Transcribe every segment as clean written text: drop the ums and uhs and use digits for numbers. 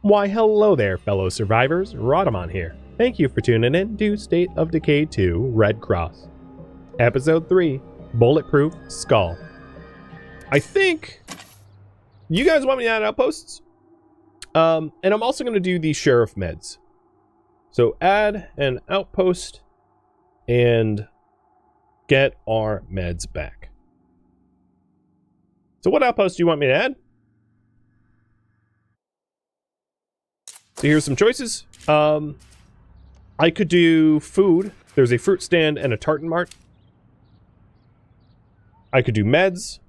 Why hello there, fellow survivors, Rhadamant here. Thank you for tuning in to State of Decay 2 Red Cross. Episode 3, Bulletproof Skull. I think you guys want me to add outposts? And I'm also going to do the sheriff meds. So add an outpost and get our meds back. So what outpost do you want me to add? So here's some choices. I could do food. There's a fruit stand and a tartan mart. I could do meds.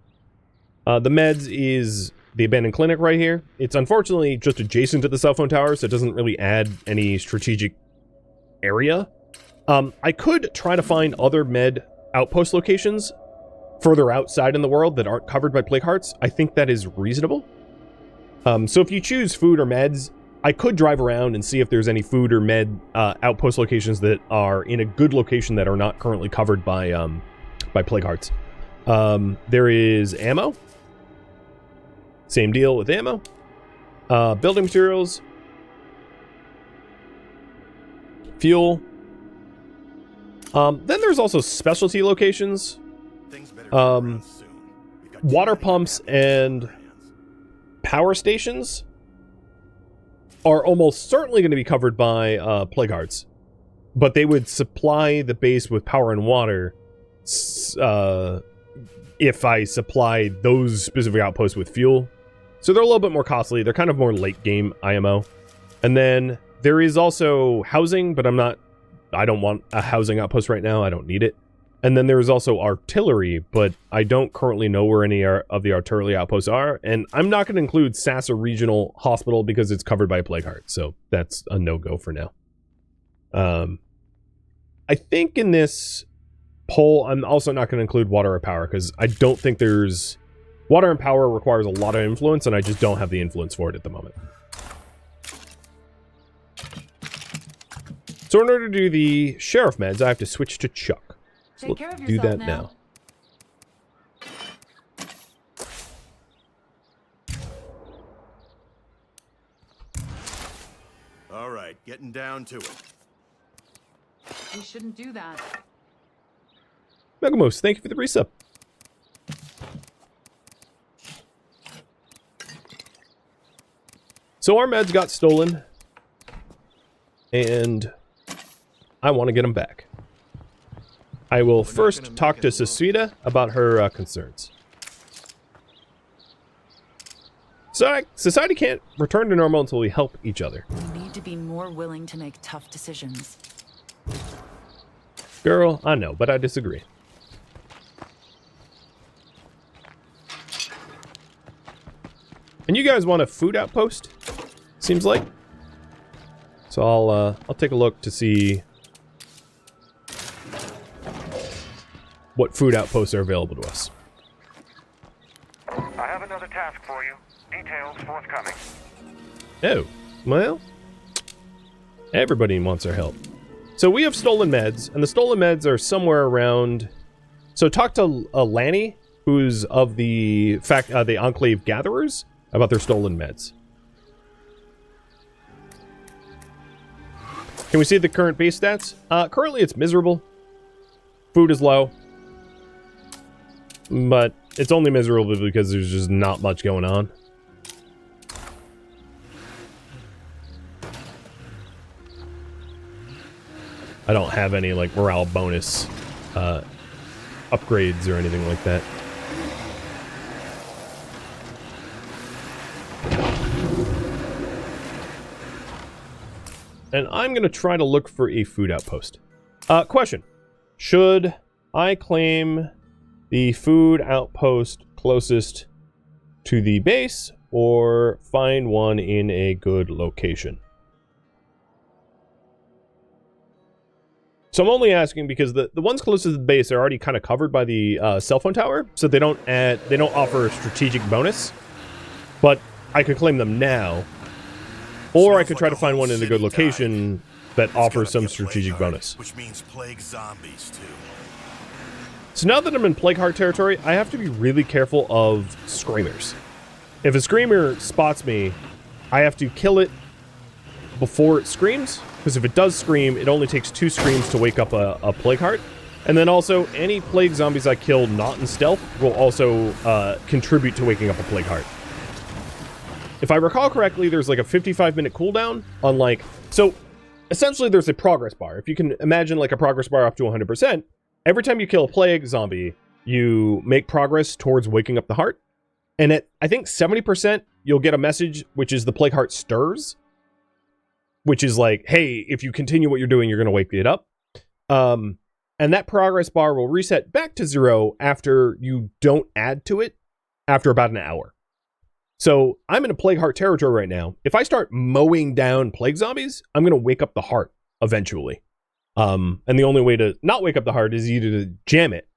The meds is the abandoned clinic right here. It's unfortunately just adjacent to the cell phone tower, so it doesn't really add any strategic area. I could try to find other med outpost locations further outside in the world that aren't covered by plague hearts. I think that is reasonable. So if you choose food or meds, I could drive around and see if there's any food or med outpost locations that are in a good location that are not currently covered by plague hearts. There is ammo. Same deal with ammo. Building materials. Fuel. Then there's also specialty locations. Water pumps and power stations are almost certainly going to be covered by plague hearts, but they would supply the base with power and water if I supply those specific outposts with fuel. So they're a little bit more costly. They're kind of more late game IMO. And then there is also housing, but I don't want a housing outpost right now. I don't need it. And then there's also artillery, but I don't currently know where any of the artillery outposts are. And I'm not going to include Sassa Regional Hospital because it's covered by a plague heart. So that's a no-go for now. I think in this poll, I'm also not going to include water or power because I don't think there's... Water and power requires a lot of influence, and I just don't have the influence for it at the moment. So in order to do the sheriff meds, I have to switch to Chuck. So let's do that now. All right, getting down to it. We shouldn't do that. Megamos, thank you for the resub. So our meds got stolen, and I want to get them back. I will first talk to Sasuita about her concerns. Society can't return to normal until we help each other. We need to be more willing to make tough decisions. Girl, I know, but I disagree. And you guys want a food outpost? Seems like. So I'll take a look to see what food outposts are available to us. I have another task for you. Details forthcoming. Oh, well, everybody wants our help. So we have stolen meds, and the stolen meds are somewhere around... So talk to Lanny, who's of the enclave gatherers, about their stolen meds. Can we see the current base stats? Currently it's miserable. Food is low. But it's only miserable because there's just not much going on. I don't have any, like, morale bonus upgrades or anything like that. And I'm going to try to look for a food outpost. Question. Should I claim the food outpost closest to the base or find one in a good location? So I'm only asking because the ones closest to the base are already kind of covered by the cell phone tower, so they don't offer a strategic bonus. But I could claim them now, or I could try to find one in a good location that offers some strategic bonus. Which means plague zombies too. So now that I'm in plague heart territory, I have to be really careful of screamers. If a screamer spots me, I have to kill it before it screams, because if it does scream, it only takes 2 screams to wake up a plague heart. And then also, any plague zombies I kill not in stealth will also contribute to waking up a plague heart. If I recall correctly, there's like a 55-minute cooldown on like... So, essentially there's a progress bar. If you can imagine like a progress bar up to 100%, every time you kill a plague zombie, you make progress towards waking up the heart. And at, I think, 70%, you'll get a message, which is the plague heart stirs. Which is like, hey, if you continue what you're doing, you're going to wake it up. And that progress bar will reset back to 0 after you don't add to it after about an hour. So I'm in a plague heart territory right now. If I start mowing down plague zombies, I'm going to wake up the heart eventually. And the only way to not wake up the heart is either to jam it,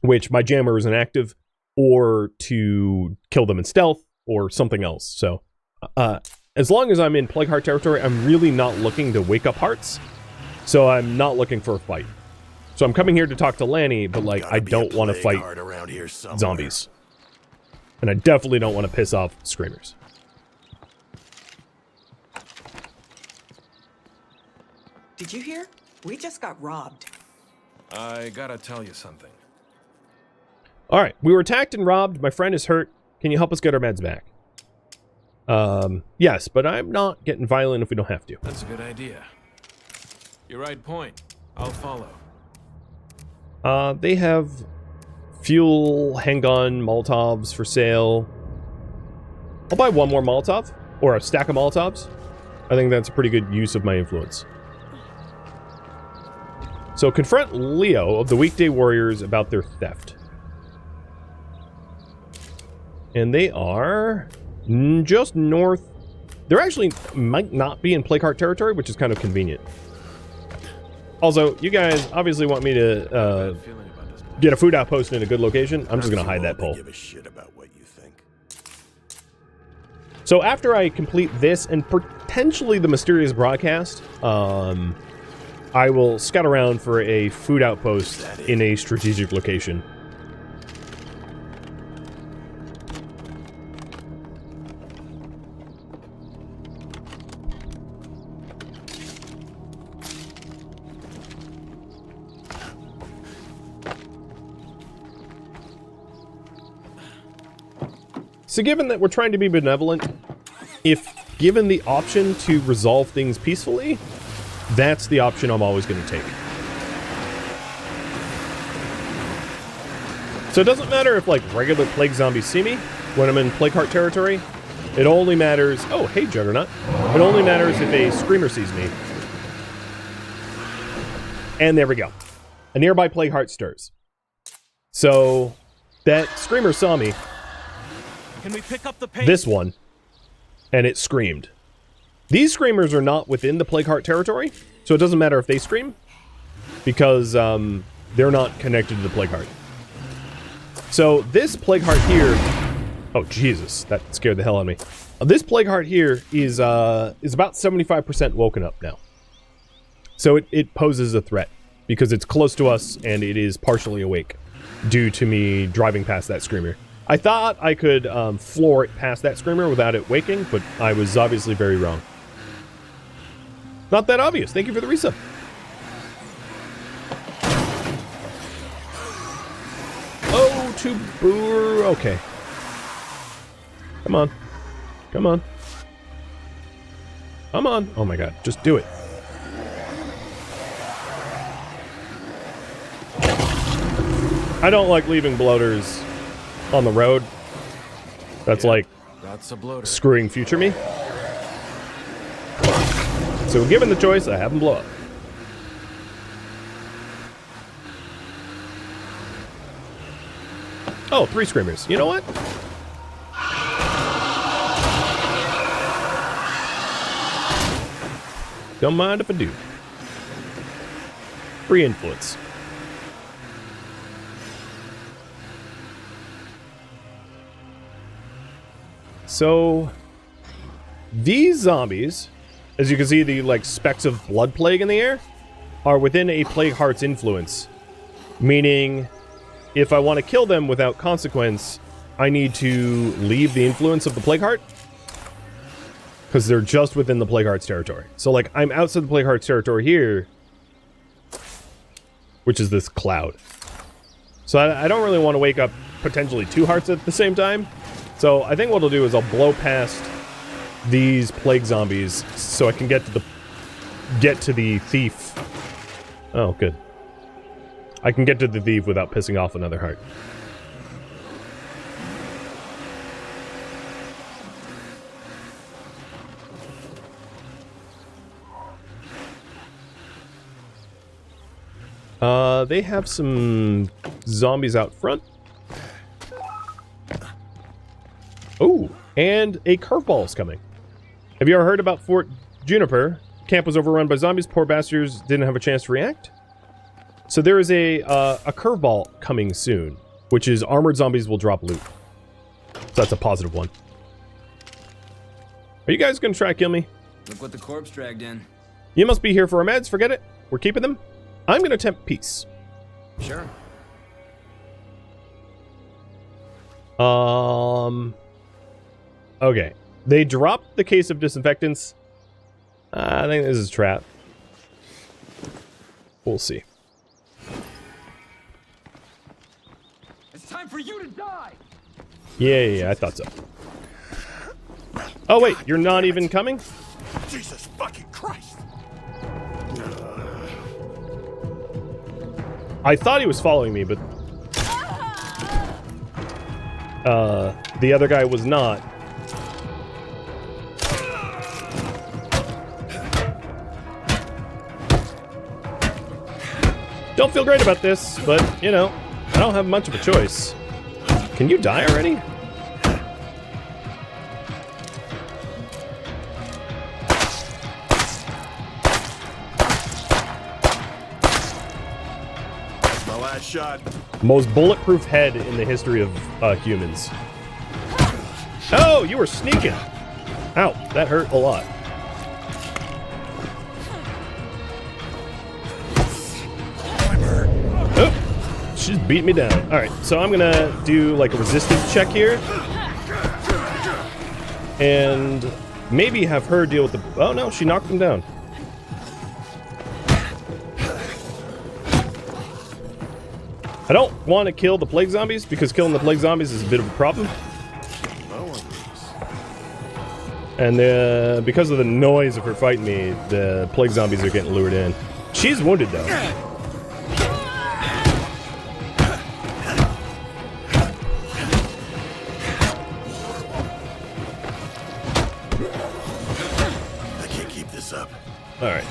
which my jammer isn't active, or to kill them in stealth or something else. So as long as I'm in plague heart territory, I'm really not looking to wake up hearts. So I'm not looking for a fight. So I'm coming here to talk to Lanny, but like I don't want to fight zombies. And I definitely don't want to piss off screamers. Did you hear? We just got robbed. I gotta tell you something. Alright, we were attacked and robbed. My friend is hurt. Can you help us get our meds back? Yes, but I'm not getting violent if we don't have to. That's a good idea. Your right point. I'll follow. They have fuel, handgun, Molotovs for sale. I'll buy one more Molotov, or a stack of Molotovs. I think that's a pretty good use of my influence. So confront Leo of the Weekday Warriors about their theft. And they are just north. They're actually might not be in Plague Heart territory, which is kind of convenient. Also, you guys obviously want me to get a food outpost in a good location. I'm just going to hide that pole. Give a shit about what you think. So after I complete this and potentially the mysterious broadcast, I will scout around for a food outpost in a strategic location. So given that we're trying to be benevolent, if given the option to resolve things peacefully, that's the option I'm always going to take. So it doesn't matter if like regular plague zombies see me when I'm in Plague Heart territory. It only matters... Oh, hey Juggernaut. It only matters if a screamer sees me. And there we go. A nearby Plague Heart stirs. So that screamer saw me. Can we pick up the pace? This one, and it screamed. These screamers are not within the Plague Heart territory, so it doesn't matter if they scream, because they're not connected to the Plague Heart. So this Plague Heart here... Oh, Jesus, that scared the hell out of me. This Plague Heart here is about 75% woken up now. So it poses a threat, because it's close to us, and it is partially awake, due to me driving past that screamer. I thought I could floor it past that screamer without it waking, but I was obviously very wrong. Not that obvious. Thank you for the resub. Oh, to boo. Okay. Come on. Come on. Come on. Oh my god. Just do it. I don't like leaving bloaters on the road. That's like That's a bloater. screwing future me. So given the choice, I have them blow up. Oh, 3 screamers. You know what? Don't mind if I do. Free influence. So, these zombies, as you can see, the like specks of blood plague in the air, are within a Plague Heart's influence. Meaning, if I want to kill them without consequence, I need to leave the influence of the Plague Heart. Because they're just within the Plague Hearts territory. So, like, I'm outside the Plague Hearts territory here, which is this cloud. So I don't really want to wake up potentially 2 hearts at the same time. So I think what I'll do is I'll blow past these plague zombies so I can get to the thief. Oh, good. I can get to the thief without pissing off another heart. They have some zombies out front. Oh, and a curveball is coming. Have you ever heard about Fort Juniper? Camp was overrun by zombies. Poor bastards didn't have a chance to react. So there is a curveball coming soon, which is armored zombies will drop loot. So that's a positive one. Are you guys gonna try to kill me? Look what the corpse dragged in. You must be here for our meds. Forget it. We're keeping them. I'm gonna attempt peace. Sure. Okay. They dropped the case of disinfectants. I think this is a trap. We'll see. It's time for you to die. Yeah, I thought so. Oh wait, you're not even coming? Jesus fucking Christ! I thought he was following me, but the other guy was not. Don't feel great about this, but, you know, I don't have much of a choice. Can you die already? My last shot. Most bulletproof head in the history of humans. Oh, you were sneaking. Ow, that hurt a lot. Oh, she's beat me down. All right, so I'm gonna do like a resistance check here, and maybe have her deal with the. Oh no, she knocked him down. I don't want to kill the plague zombies because killing the plague zombies is a bit of a problem. And because of the noise of her fighting me, the plague zombies are getting lured in. She's wounded though. I can't keep this up. All right.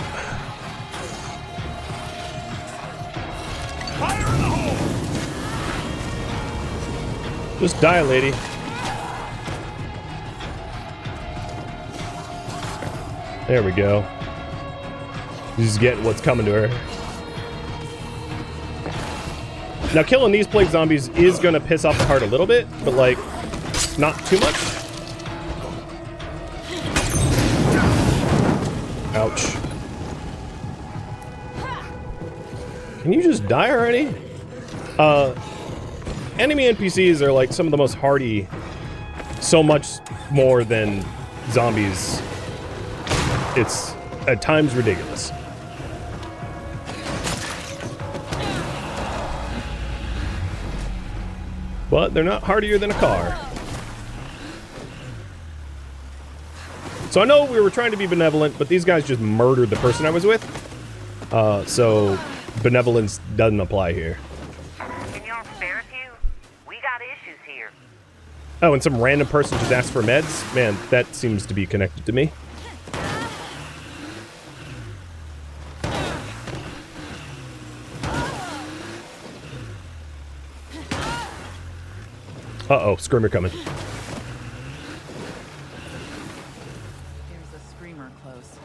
Fire in the hole! Just die, lady. There we go. She's getting what's coming to her. Now, killing these plague zombies is going to piss off the heart a little bit, but, like, not too much. Ouch. Can you just die already? Enemy NPCs are, like, some of the most hardy, so much more than zombies. It's at times ridiculous. But they're not hardier than a car. So I know we were trying to be benevolent, but these guys just murdered the person I was with. So benevolence doesn't apply here. Can y'all spare a few? We got issues here. Oh, and some random person just asked for meds? Man, that seems to be connected to me. Uh-oh, screamer coming. There's a screamer close.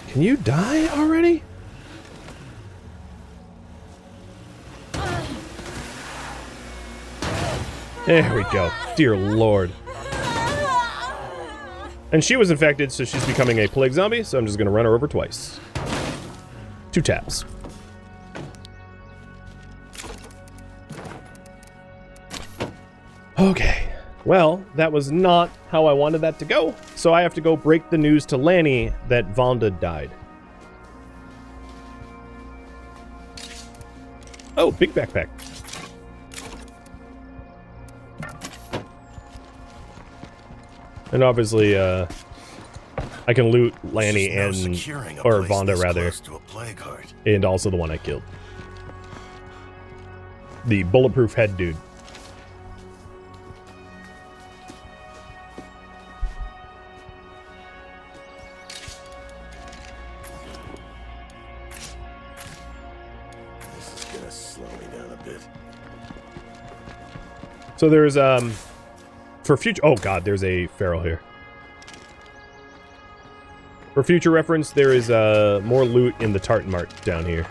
Can you die already? There we go. Dear Lord. And she was infected, so she's becoming a plague zombie, so I'm just gonna run her over twice. 2 taps. Okay. Well, that was not how I wanted that to go, so I have to go break the news to Lanny that Vonda died. Oh, big backpack. And obviously, I can loot Lanny and, or Vonda rather, and also the one I killed. The bulletproof head dude. This is gonna slow me down a bit. So there's, for future, oh god, there's a feral here. For future reference, there is, more loot in the Tartan Mart down here.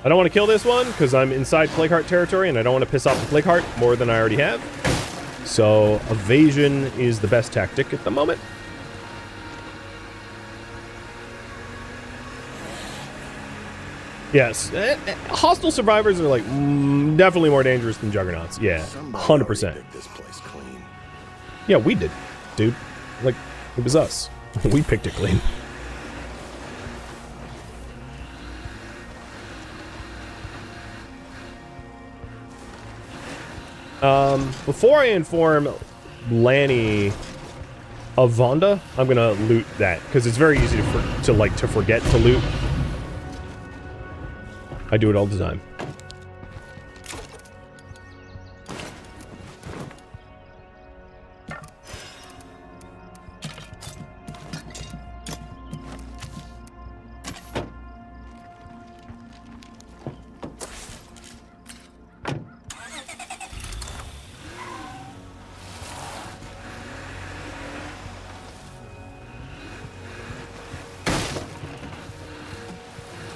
I don't want to kill this one, because I'm inside Plague Heart territory, and I don't want to piss off the Plague Heart more than I already have. So, evasion is the best tactic at the moment. Yes, hostile survivors are, like, definitely more dangerous than juggernauts. Yeah, 100%. This place clean. Yeah, we did, dude. Like, it was us. We picked it clean. Before I inform Lanny of Vonda, I'm gonna loot that because it's very easy to forget to loot. I do it all the time.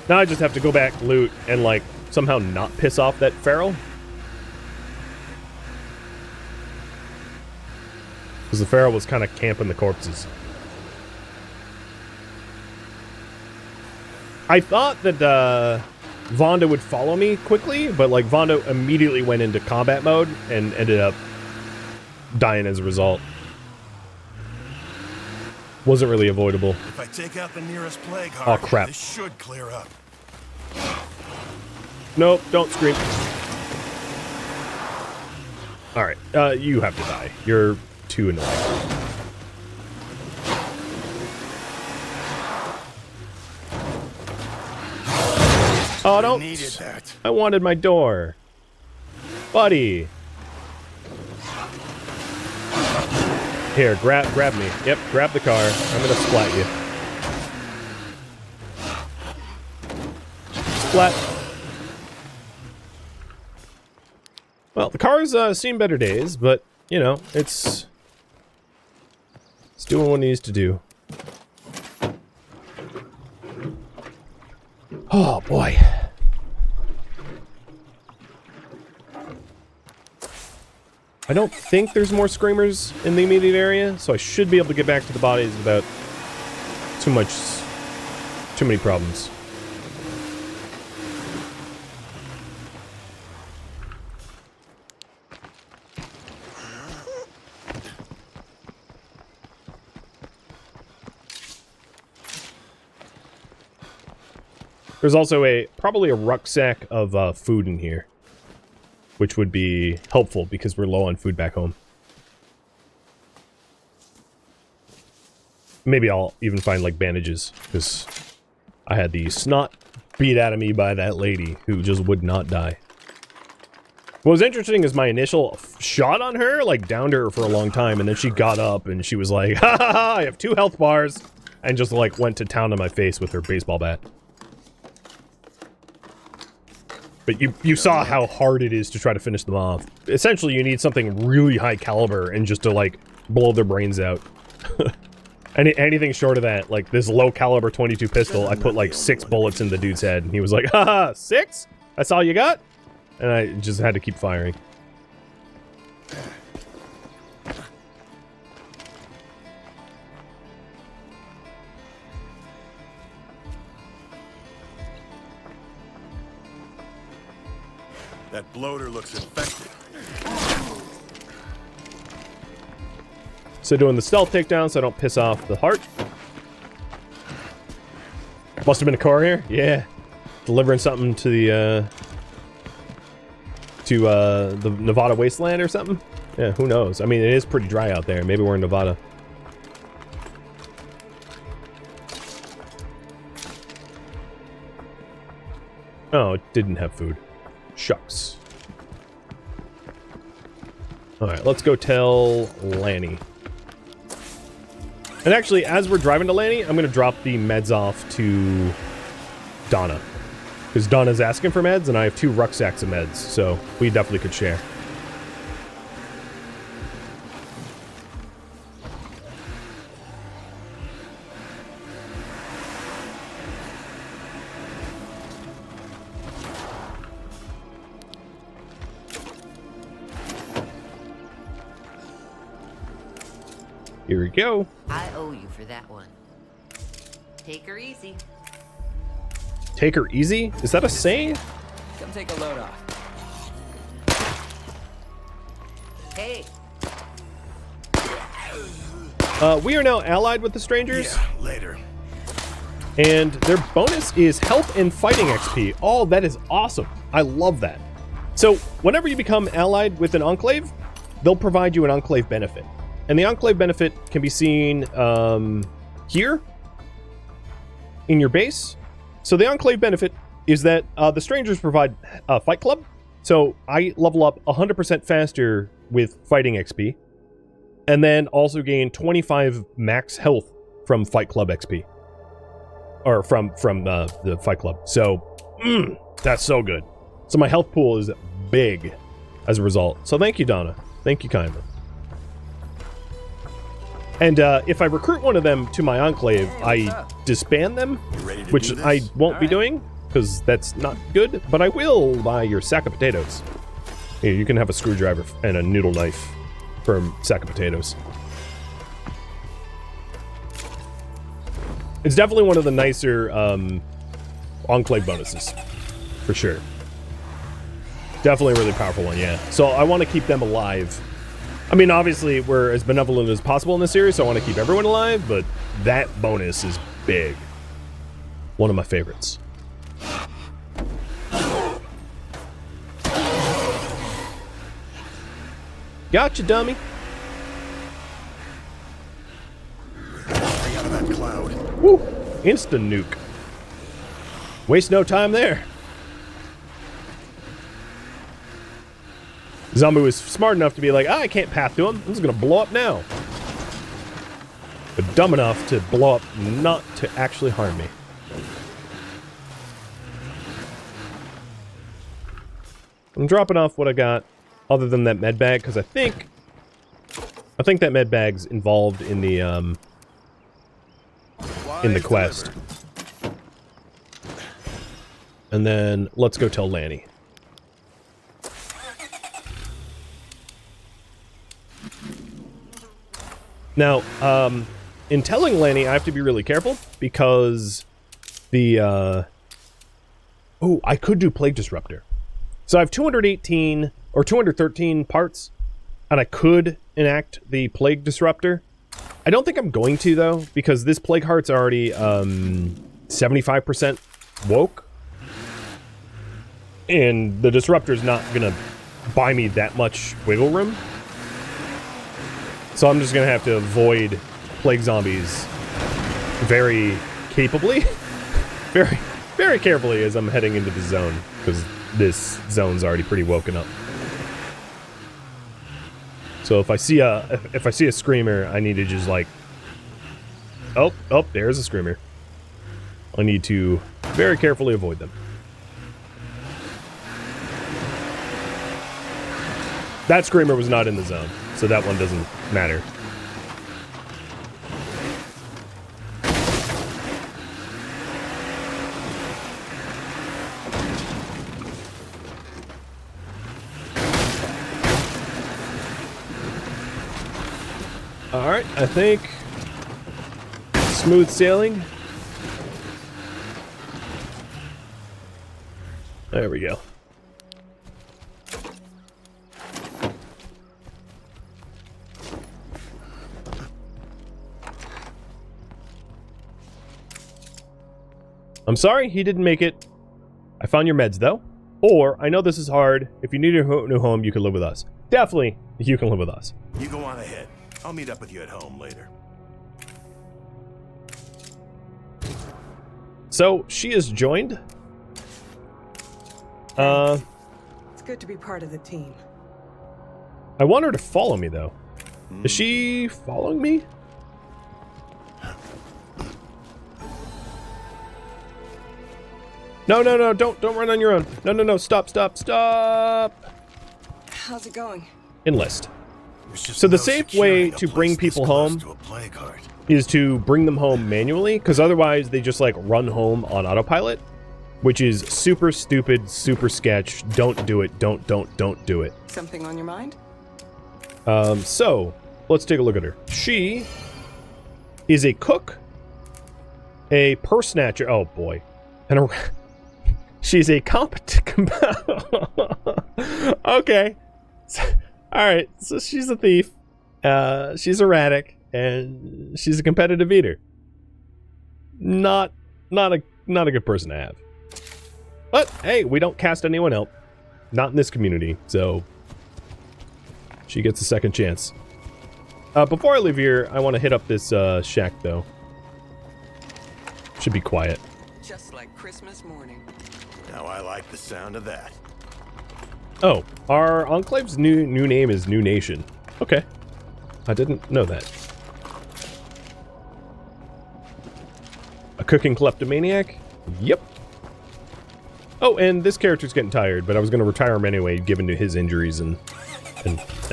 Now I just have to go back, loot, and, like, somehow not piss off that feral. Because the feral was kind of camping the corpses. I thought that, Vonda would follow me quickly, but, like, Vonda immediately went into combat mode and ended up dying as a result. Wasn't really avoidable. If I take out the nearest plague heart, Oh, crap. this should clear up. Nope, don't scream. Alright, you have to die. You're too annoying. Oh, don't. Needed that. I wanted my door. Buddy. Here, grab me. Yep, grab the car. I'm gonna splat you. Splat. Well, the car's seen better days, but, you know, it's doing what it needs to do. Oh, boy. I don't think there's more screamers in the immediate area, so I should be able to get back to the bodies without too many problems. There's also probably a rucksack of food in here, which would be helpful because we're low on food back home. Maybe I'll even find, like, bandages, because I had the snot beat out of me by that lady who just would not die. What was interesting is my initial shot on her, like, downed her for a long time, and then she got up and she was like, ha ha ha, I have 2 health bars, and just, like, went to town on my face with her baseball bat. But you saw how hard it is to try to finish them off. Essentially, you need something really high caliber and just to, like, blow their brains out. Anything short of that, like this low caliber 22 pistol, I put like 6 bullets in the dude's head, and he was like, haha, 6? That's all you got? And I just had to keep firing. That bloater looks infected. So doing the stealth takedown so I don't piss off the heart. Must have been a car here. Yeah. Delivering something to the Nevada wasteland or something. Yeah, who knows? I mean, it is pretty dry out there. Maybe we're in Nevada. Oh, it didn't have food. Shucks. Alright, let's go tell Lanny. And actually, as we're driving to Lanny, I'm going to drop the meds off to Donna. Because Donna's asking for meds, and I have 2 rucksacks of meds, so we definitely could share. Here we go. I owe you for that one. Take her easy. Take her easy? Is that a saying? Come take a load off. Hey, We are now allied with the strangers. Yeah, later. And their bonus is health and fighting XP. Oh, that is awesome. I love that. So whenever you become allied with an enclave, they'll provide you an enclave benefit. And the enclave benefit can be seen here in your base. So the enclave benefit is that the strangers provide a fight club. So I level up 100% faster with fighting XP. And then also gain 25 max health from fight club XP. Or from the fight club. So, that's so good. So my health pool is big as a result. So thank you, Donna. Thank you kindly. And if I recruit one of them to my enclave, I disband them, which I won't be doing, because that's not good, but I will buy your sack of potatoes. Here, you can have a screwdriver and a noodle knife from sack of potatoes. It's definitely one of the nicer enclave bonuses, for sure. Definitely a really powerful one, yeah. So I want to keep them alive. I mean, obviously, we're as benevolent as possible in this series, so I want to keep everyone alive, but that bonus is big. One of my favorites. Gotcha, dummy. Stay out of that cloud. Woo! Instant nuke. Waste no time there. Zombie was smart enough to be like, I can't path to him. I'm just gonna blow up now. But dumb enough to blow up not to actually harm me. I'm dropping off what I got other than that med bag, because I think that med bag's involved in the quest. And then let's go tell Lanny. Now, in telling Lanny, I have to be really careful because the oh, I could do Plague Disruptor. So I have 218 or 213 parts, and I could enact the Plague Disruptor. I don't think I'm going to, though, because this Plague Heart's already 75% woke. And the Disruptor's not going to buy me that much wiggle room. So I'm just going to have to avoid Plague Zombies very capably. very, very carefully as I'm heading into the zone, because this zone's already pretty woken up. So if I see a screamer, I need to just like, oh, there's a screamer. I need to very carefully avoid them. That screamer was not in the zone, so that one doesn't matter. Alright, I think smooth sailing. There we go. I'm sorry he didn't make it. I found your meds, though. Or, I know this is hard. If you need a new home, you can live with us. Definitely, you can live with us. You go on ahead. I'll meet up with you at home later. So, she is joined. It's good to be part of the team. I want her to follow me, though. Is she following me? No, no, no, don't run on your own. No, no, no, stop. How's it going? Enlist. There's just So the no safe security way in a to place bring this people close home to a plague heart. is to bring them home manually, because otherwise they just like run home on autopilot, which is super stupid, super sketch. Don't do it. Don't do it. Something on your mind? So let's take a look at her. She is a cook, a purse snatcher. Oh boy, and a she's a competent. Okay, all right. So she's a thief. She's erratic, and she's a competitive eater. Not a good person to have. But hey, we don't cast anyone out. Not in this community, so she gets a second chance. Before I leave here, I want to hit up this shack, though. Should be quiet. Just like Christmas morning. Now I like the sound of that. Oh, our enclave's new name is New Nation. Okay, I didn't know that. A cooking kleptomaniac? Yep. Oh, and this character's getting tired, but I was going to retire him anyway, given to his injuries and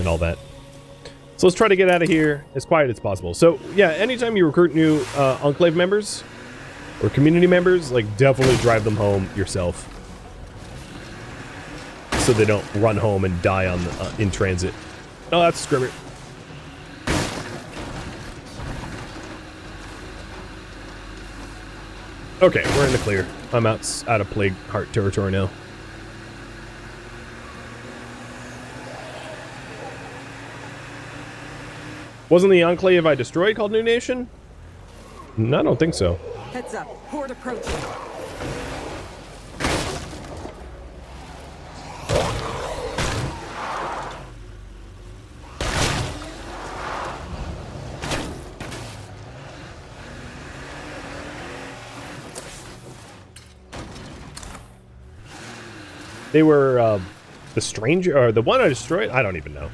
all that. So let's try to get out of here as quiet as possible. So, yeah, anytime you recruit new Enclave members or community members, like, definitely drive them home yourself. So they don't run home and die on in transit. Oh, that's a scrimmer. Okay, we're in the clear. I'm out of Plague Heart territory now. Wasn't the enclave I destroyed called New Nation? No, I don't think so. Heads up. Horde approaching. They were the stranger, or the one I destroyed? I don't even know.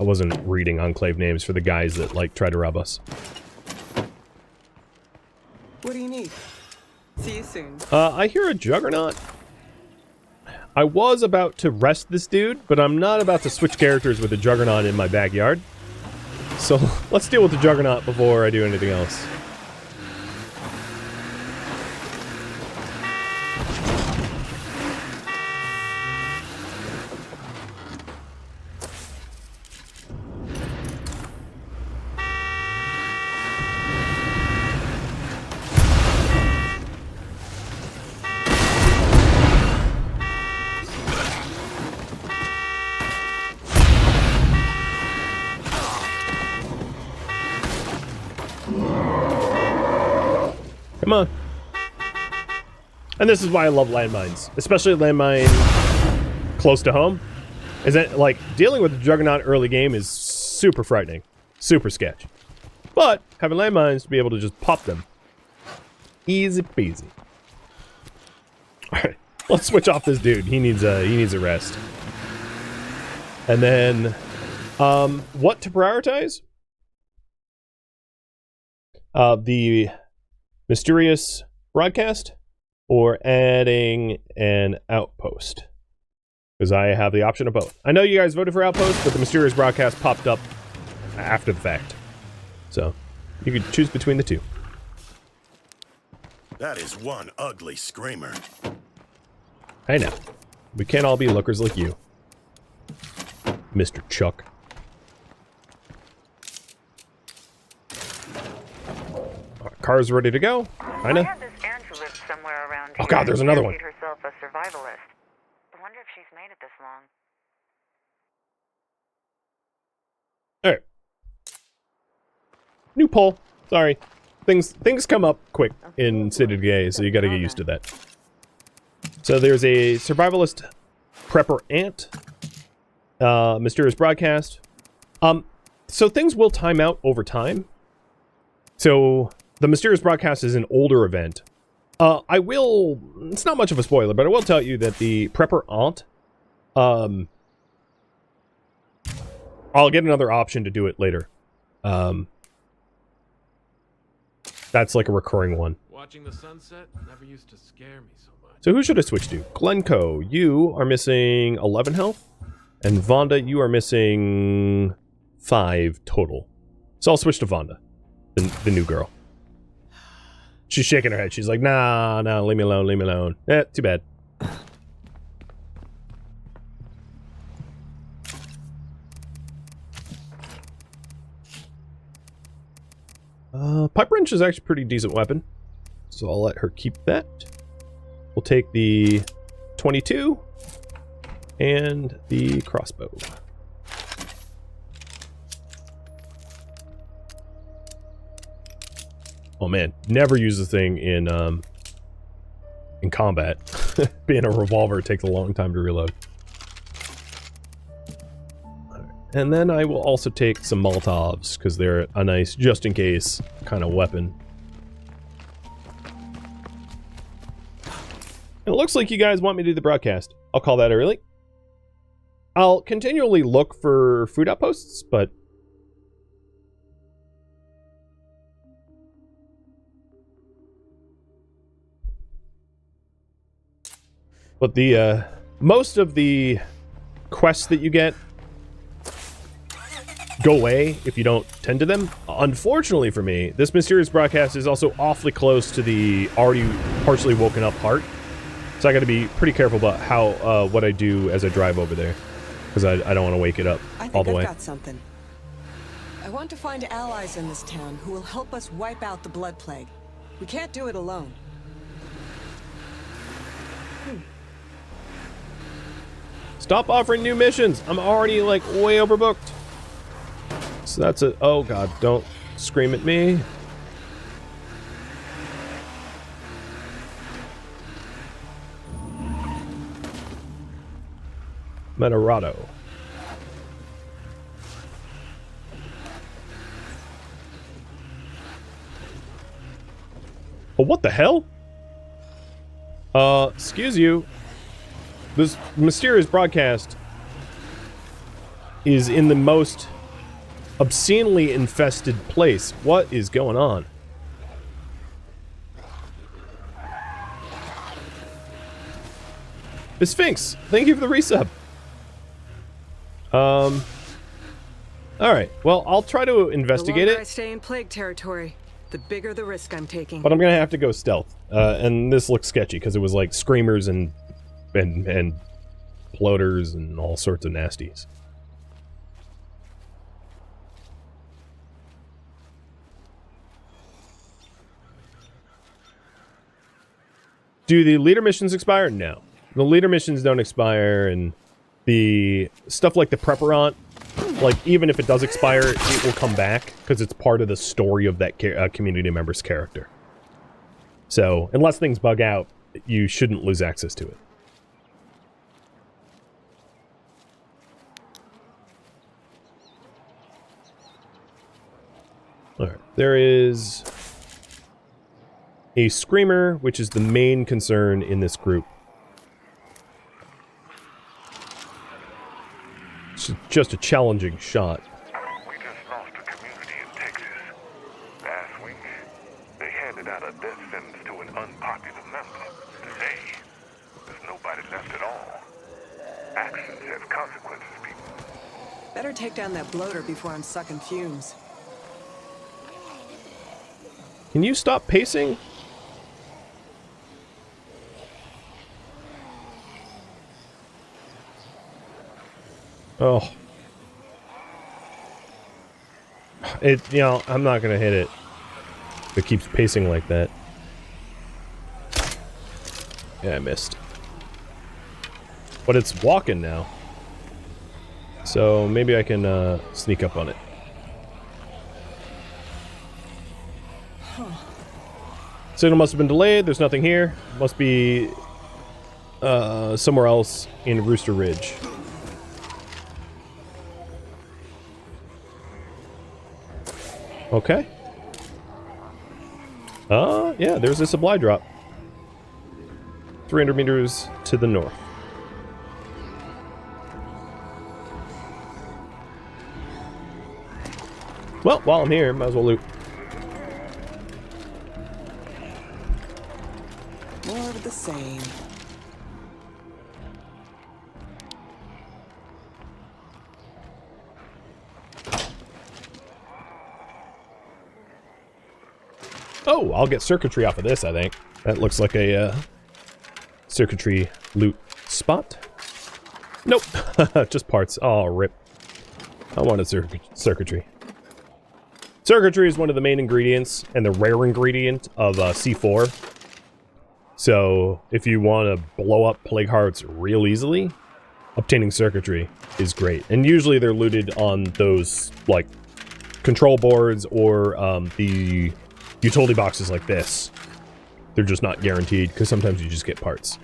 I wasn't reading Enclave names for the guys that, like, try to rob us. What do you need? See you soon. I hear a Juggernaut. I was about to rest this dude, but I'm not about to switch characters with a Juggernaut in my backyard. So let's deal with the Juggernaut before I do anything else. Come on. And this is why I love landmines, especially a landmine close to home. Is that, like, dealing with the Juggernaut early game is super frightening, super sketch. But having landmines to be able to just pop them, easy peasy. All right, let's switch off this dude. He needs a rest. And then, what to prioritize? The mysterious broadcast or adding an outpost, because I have the option of both. I know you guys voted for outpost, but the mysterious broadcast popped up after the fact, so you could choose between the two. That is one ugly screamer. I know, we can't all be lookers like you, Mr. Chuck. Car's ready to go. I had this aunt who lived somewhere around here. Oh god, there's another one. She fancied herself a survivalist. I wonder if she's made it this long. Alright. New poll. Sorry. things come up quick in City of Decay, so you gotta get used to that. So there's a survivalist prepper ant, mysterious broadcast. So things will time out over time. So the mysterious broadcast is an older event. It's not much of a spoiler, but I will tell you that the prepper aunt, I'll get another option to do it later. That's like a recurring one. Watching the sunset never used to scare me so much. So who should I switch to? Glencoe, you are missing 11 health. And Vonda, you are missing 5 total. So I'll switch to Vonda, the new girl. She's shaking her head. She's like, nah, leave me alone, leave me alone. Too bad. Pipe wrench is actually a pretty decent weapon. So I'll let her keep that. We'll take the 22 and the crossbow. Oh man, never use the thing in combat. Being a revolver takes a long time to reload. Right. And then I will also take some Molotovs, because they're a nice just-in-case kind of weapon. It looks like you guys want me to do the broadcast. I'll call that early. I'll continually look for food outposts, but the most of the quests that you get go away if you don't tend to them. Unfortunately for me, this mysterious broadcast is also awfully close to the already partially woken up heart. So I got to be pretty careful about how what I do as I drive over there, because I don't want to wake it up all the way. I think I've got something. I want to find allies in this town who will help us wipe out the blood plague. We can't do it alone. Stop offering new missions. I'm already like way overbooked. So that's it. Oh god, don't scream at me. Menorado. Oh, what the hell? Excuse you. This mysterious broadcast is in the most obscenely infested place. What is going on? The Sphinx, thank you for the resub. Alright, well, I'll try to investigate The longer I it, stay in plague territory, the bigger the risk I'm taking. but I'm gonna have to go stealth. And this looks sketchy, because it was like screamers and bloaters and all sorts of nasties. Do the leader missions expire? No. The leader missions don't expire, and the stuff like the Prepperant, like, even if it does expire, it will come back, because it's part of the story of that community member's character. So, unless things bug out, you shouldn't lose access to it. Alright, there is a screamer, which is the main concern in this group. It's just a challenging shot. We just lost a community in Texas. Last week, they handed out a death sentence to an unpopular member. Today, there's nobody left at all. Actions have consequences, people. Better take down that bloater before I'm sucking fumes. Can you stop pacing? Oh. You know, I'm not gonna hit it. It keeps pacing like that. Yeah, I missed. But it's walking now. So maybe I can sneak up on it. Signal must have been delayed. There's nothing here. Must be somewhere else in Rooster Ridge. Okay. Yeah, there's a supply drop. 300 meters to the north. Well, while I'm here, might as well loot. More of the same. Oh, I'll get circuitry off of this, I think. That looks like a circuitry loot spot. Nope. Just parts. Oh, rip. I wanted circuitry. Circuitry is one of the main ingredients and the rare ingredient of C4. So, if you want to blow up plague hearts real easily, obtaining circuitry is great. And usually they're looted on those, like, control boards or the utility boxes like this. They're just not guaranteed, because sometimes you just get parts.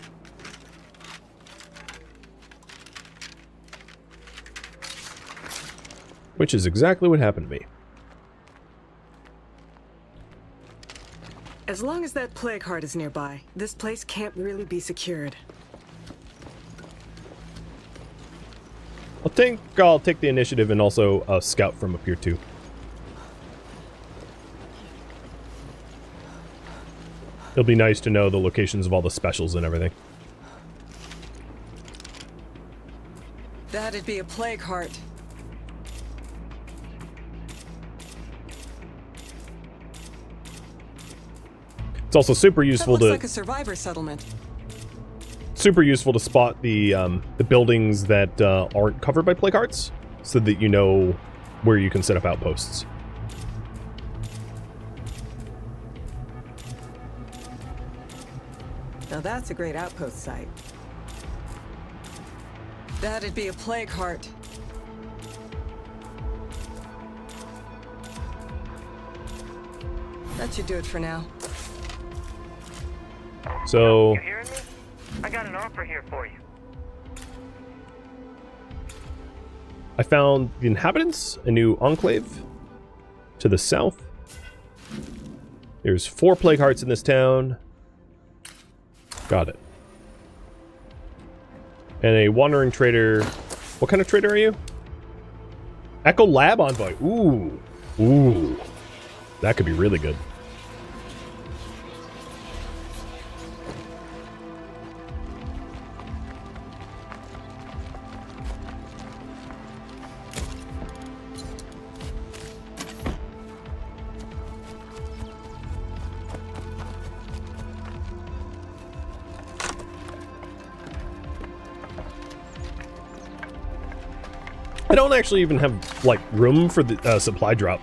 Which is exactly what happened to me. As long as that plague heart is nearby, this place can't really be secured. I think I'll take the initiative and also scout from up here too. It'll be nice to know the locations of all the specials and everything. That'd be a plague heart. It's also super useful That looks to like a survivor settlement. super useful to spot the buildings that aren't covered by plague hearts, so that you know where you can set up outposts. Now that's a great outpost site. That'd be a plague heart. That should do it for now. So You hearing me? I got an offer here for you. I found the inhabitants, a new enclave to the south. There's 4 plague hearts in this town. Got it. And a wandering trader. What kind of trader are you? Echo Lab Envoy. Ooh. Ooh. That could be really good. I don't actually even have, like, room for the supply drop.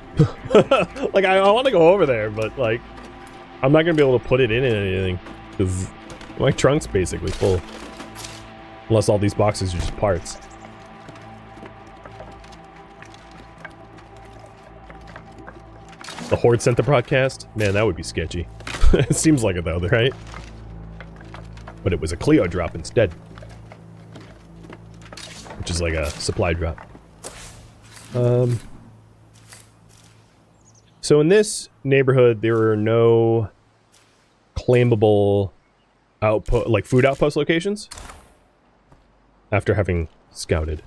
Like, I want to go over there, but, like, I'm not going to be able to put it in anything. Because my trunk's basically full. Unless all these boxes are just parts. The Horde sent the broadcast? Man, that would be sketchy. It seems like it, though, right? But it was a Clio drop instead. Which is like a supply drop. So in this neighborhood, there are no claimable output, like food outpost locations. After having scouted.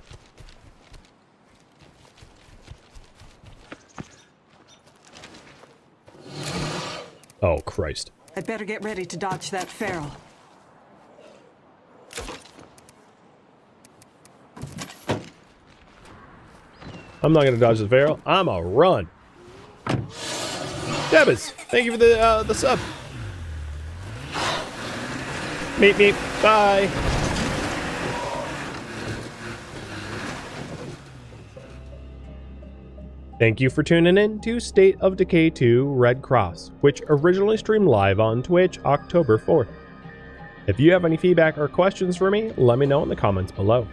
Oh, Christ. I'd better get ready to dodge that feral. I'm not gonna dodge the feral. I'm a run. Debus, thank you for the sub. Meep meep. Bye. Thank you for tuning in to State of Decay 2 Red Cross, which originally streamed live on Twitch October 4th. If you have any feedback or questions for me, let me know in the comments below.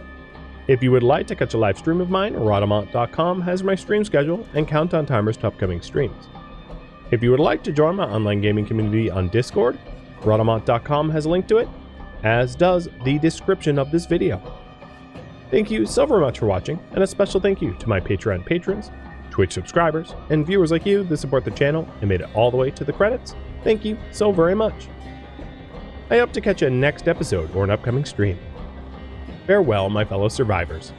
If you would like to catch a live stream of mine, Rhadamant.com has my stream schedule and countdown timers to upcoming streams. If you would like to join my online gaming community on Discord, Rhadamant.com has a link to it, as does the description of this video. Thank you so very much for watching, and a special thank you to my Patreon patrons, Twitch subscribers, and viewers like you that support the channel and made it all the way to the credits. Thank you so very much. I hope to catch you next episode or an upcoming stream. Farewell, my fellow survivors.